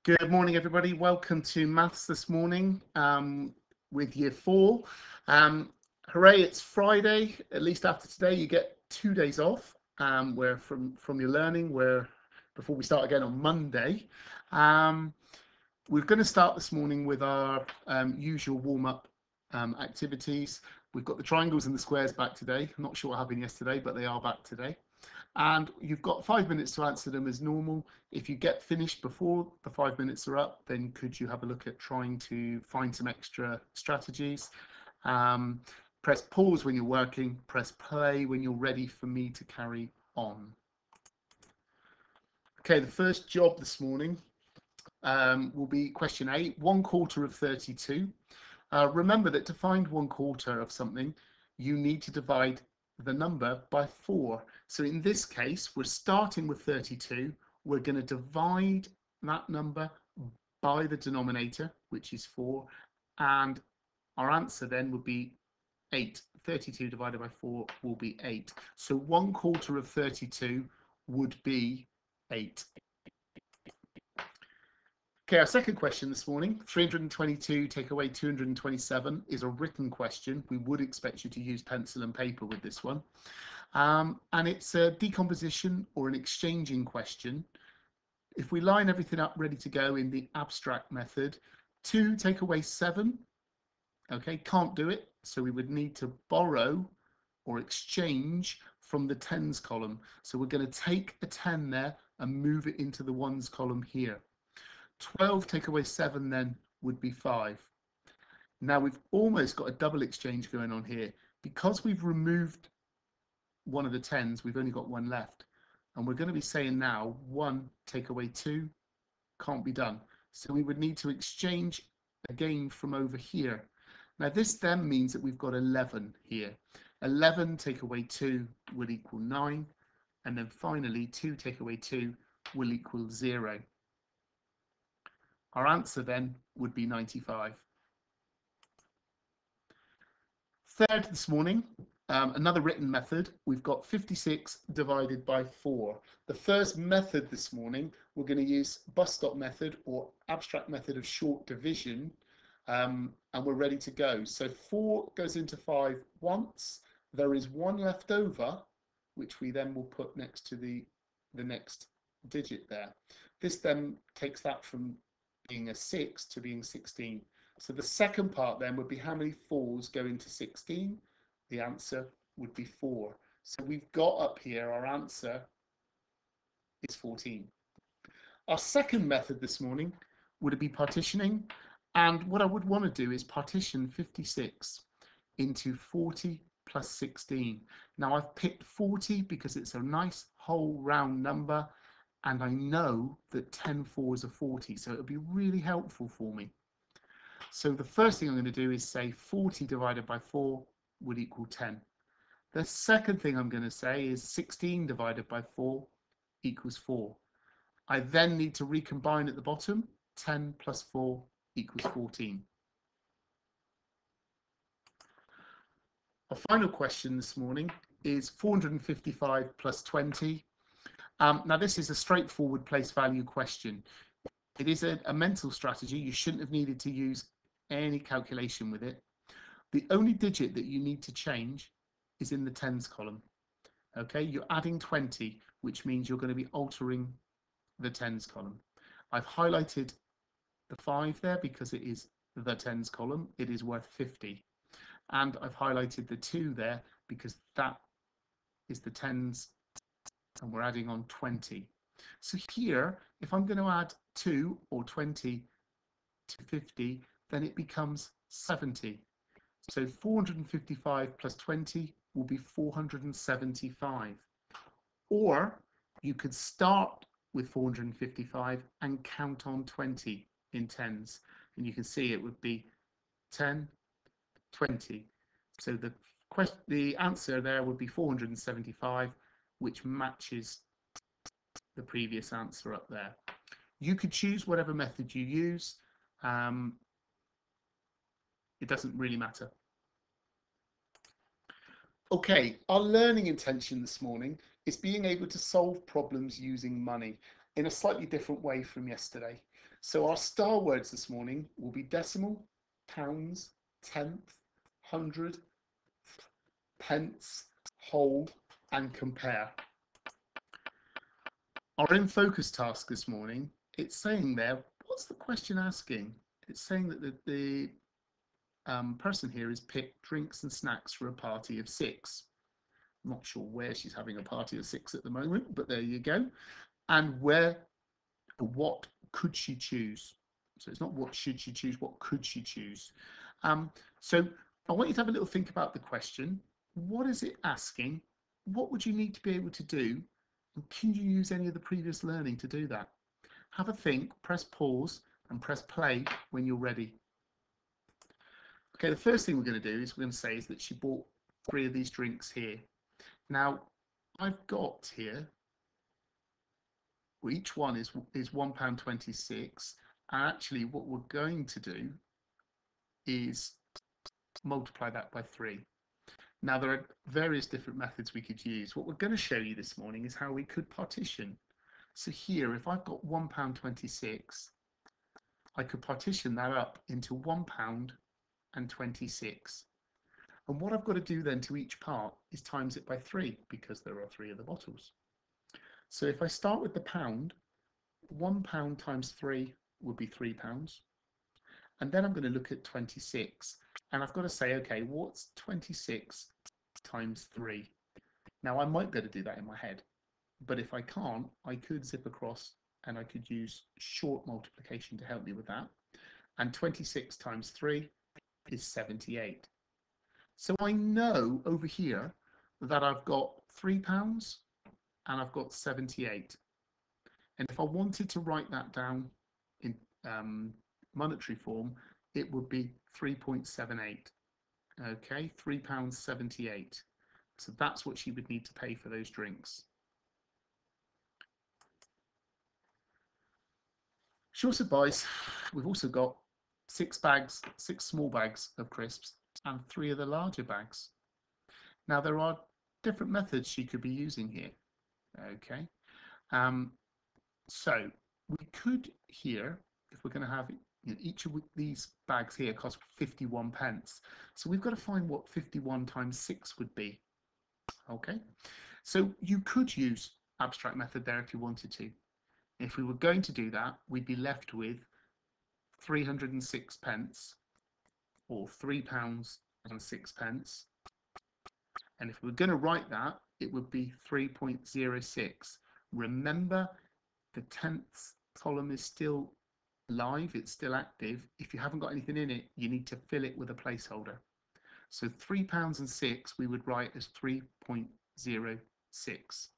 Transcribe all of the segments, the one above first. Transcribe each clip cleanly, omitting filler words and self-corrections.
Good morning, everybody. Welcome to Maths this morning with Year 4. Hooray, it's Friday. At least after today, you get 2 days off where from your learning, where before we start again on Monday. We're going to start this morning with our usual warm-up activities. We've got the triangles and the squares back today. I'm not sure what happened yesterday, but they are back today. And you've got 5 minutes to answer them as normal. If you get finished before the 5 minutes are up, then could you have a look at trying to find some extra strategies? Press pause when you're working, press play when you're ready for me to carry on. Okay, the first job this morning will be question 8, 1/4 of 32. Remember that to find 1/4 of something, you need to divide the number by 4. So in this case, we're starting with 32. We're going to divide that number by the denominator, which is 4, and our answer then would be 8. 32 divided by 4 will be 8. So 1/4 of 32 would be 8. Okay, our second question this morning, 322 take away 227 is a written question. We would expect you to use pencil and paper with this one. And it's a decomposition or an exchanging question. If we line everything up ready to go in the abstract method, 2 take away 7, okay, can't do it. So we would need to borrow or exchange from the tens column. So we're going to take a 10 there and move it into the ones column here. 12 take away 7 then would be 5. Now we've almost got a double exchange going on here. Because we've removed one of the tens, we've only got one left. And we're going to be saying now 1 take away 2 can't be done. So we would need to exchange again from over here. Now this then means that we've got 11 here. 11 take away 2 will equal 9. And then finally 2 take away 2 will equal 0. Our answer then would be 95. Third this morning, another written method. We've got 56 divided by 4. The first method this morning, we're going to use bus stop method or abstract method of short division, and we're ready to go. So 4 goes into 5 once. There is 1 left over, which we then will put next to the next digit there. This then takes that from being a 6 to being 16. So the second part then would be how many 4s go into 16? The answer would be 4. So we've got up here our answer is 14. Our second method this morning would be partitioning. And what I would want to do is partition 56 into 40 plus 16. Now I've picked 40 because it's a nice whole round number. And I know that 10 4s are 40, so it would be really helpful for me. So the first thing I'm going to do is say 40 divided by 4 would equal 10. The second thing I'm going to say is 16 divided by 4 equals 4. I then need to recombine at the bottom. 10 plus 4 equals 14. Our final question this morning is 455 plus 20. Now this is a straightforward place value question. It is a mental strategy. You shouldn't have needed to use any calculation with it. The only digit that you need to change is in the tens column. Okay, you're adding 20, which means you're going to be altering the tens column. I've highlighted the 5 there because it is the tens column. It is worth 50. And I've highlighted the 2 there because that is the tens and we're adding on 20. So here, if I'm going to add 2 or 20 to 50, then it becomes 70. So 455 plus 20 will be 475. Or you could start with 455 and count on 20 in tens. And you can see it would be 10, 20. So the answer there would be 475, which matches the previous answer up there. You could choose whatever method you use. It doesn't really matter. Okay, our learning intention this morning is being able to solve problems using money in a slightly different way from yesterday. So our star words this morning will be decimal, pounds, tenth, hundred, pence, whole, and compare. Our in focus task this morning, it's saying there, what's the question asking? It's saying that the person here has picked drinks and snacks for a party of 6. I'm not sure where she's having a party of 6 at the moment, but there you go. And what could she choose? So it's not what should she choose, what could she choose? So I want you to have a little think about the question. What is it asking? What would you need to be able to do? And can you use any of the previous learning to do that? Have a think, press pause and press play when you're ready. Okay, the first thing we're going to do is we're going to say is that she bought 3 of these drinks here. Now, I've got here, well, each one is £1.26. And actually what we're going to do is multiply that by 3. Now, there are various different methods we could use. What we're going to show you this morning is how we could partition. So here, if I've got £1.26, I could partition that up into £1.26. And what I've got to do then to each part is times it by 3 because there are 3 of the bottles. So if I start with the pound, £1 times 3 would be £3. And then I'm going to look at 26. And I've got to say, okay, what's 26 times 3? Now, I might be able to do that in my head. But if I can't, I could zip across and I could use short multiplication to help me with that. And 26 times 3 is 78. So I know over here that I've got £3 and I've got 78. And if I wanted to write that down in monetary form, it would be 3.78. Okay, £3.78. So that's what she would need to pay for those drinks. Short advice, we've also got 6 small bags of crisps and 3 of the larger bags. Now there are different methods she could be using here. Okay, so we could here, if we're going to have each of these bags here cost 51p. So we've got to find what 51 times 6 would be. Okay, so you could use abstract method there if you wanted to. If we were going to do that, we'd be left with 306p or £3.06. And if we're going to write that, it would be 3.06. Remember, the tenths column is still live, it's still active. If you haven't got anything in it, you need to fill it with a placeholder. So £3.06 we would write as 3.06.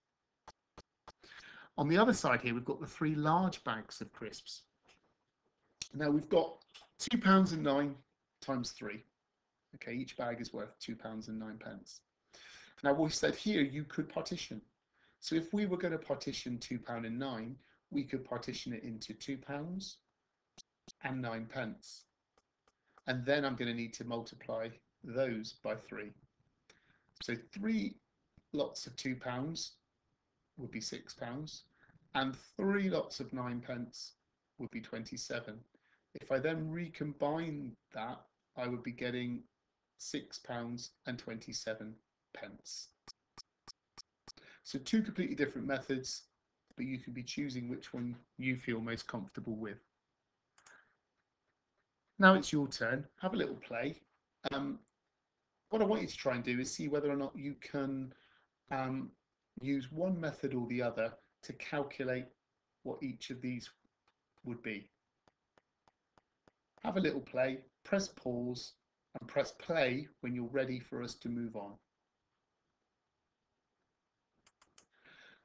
On the other side here, we've got the 3 large bags of crisps. Now we've got £2.09 times 3. Okay, each bag is worth £2.09. Now we said here you could partition. So if we were going to partition £2.09, we could partition it into £2 and 9p. And then I'm going to need to multiply those by 3. So 3 lots of £2 would be £6, and 3 lots of 9p would be 27. If I then recombine that, I would be getting £6 and 27p. So 2 completely different methods, but you can be choosing which one you feel most comfortable with. Now it's your turn. Have a little play. What I want you to try and do is see whether or not you can use one method or the other to calculate what each of these would be. Have a little play, press pause and press play when you're ready for us to move on.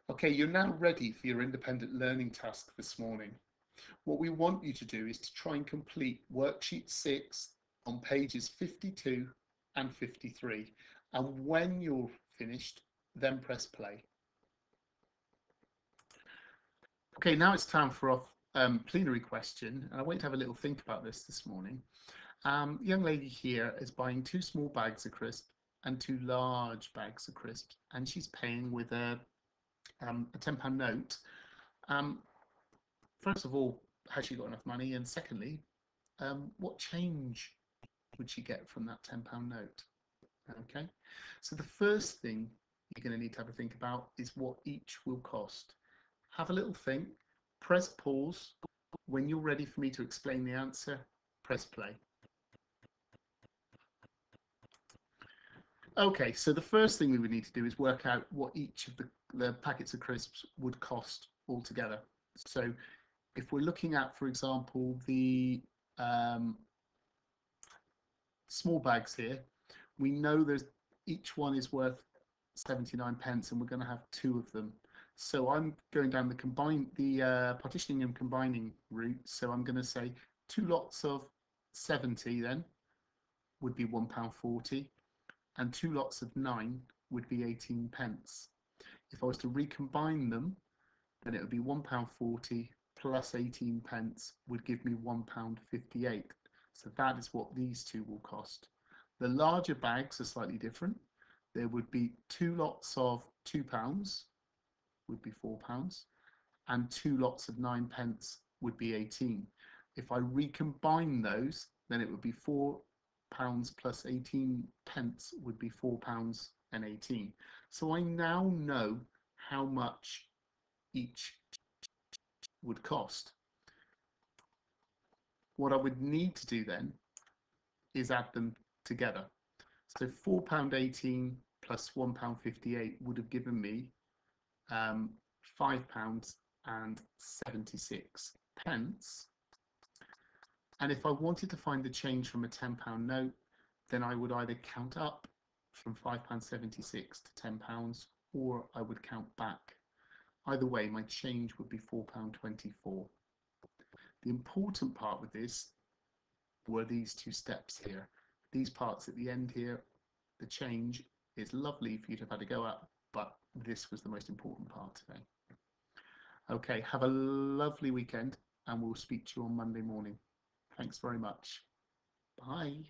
Okay, you're now ready for your independent learning task this morning. What we want you to do is to try and complete worksheet 6 on pages 52 and 53. And when you're finished, then press play. Okay, now it's time for our plenary question. And I want you to have a little think about this morning. Young lady here is buying 2 small bags of crisps and 2 large bags of crisps, and she's paying with a £10 note. First of all, has she got enough money? And secondly, what change would she get from that £10 note? Okay, so the first thing you're going to need to have a think about is what each will cost. Have a little think, press pause. When you're ready for me to explain the answer, press play. Okay, so the first thing we would need to do is work out what each of the packets of crisps would cost altogether. So if we're looking at, for example, the small bags here, we know there's each one is worth 79 pence and we're going to have 2 of them. So I'm going down the partitioning and combining route. So I'm going to say 2 lots of 70 then would be £1.40 and 2 lots of 9 would be 18 pence. If I was to recombine them, then it would be £1.40 plus 18 pence would give me £1.58. So that is what these two will cost. The larger bags are slightly different. There would be 2 lots of £2 would be £4, and 2 lots of 9 pence would be 18. If I recombine those, then it would be £4 plus 18 pence would be £4 and 18. So I now know how much each would cost. What I would need to do then is add them together. So £4.18 plus £1.58 would have given me £5 and 76 pence. And if I wanted to find the change from a £10 note, then I would either count up from £5.76 to £10, or I would count back. Either way, my change would be £4.24. The important part with this were these 2 steps here. These parts at the end here, the change is lovely for you to have had a go at, but this was the most important part today. Okay, have a lovely weekend and we'll speak to you on Monday morning. Thanks very much. Bye.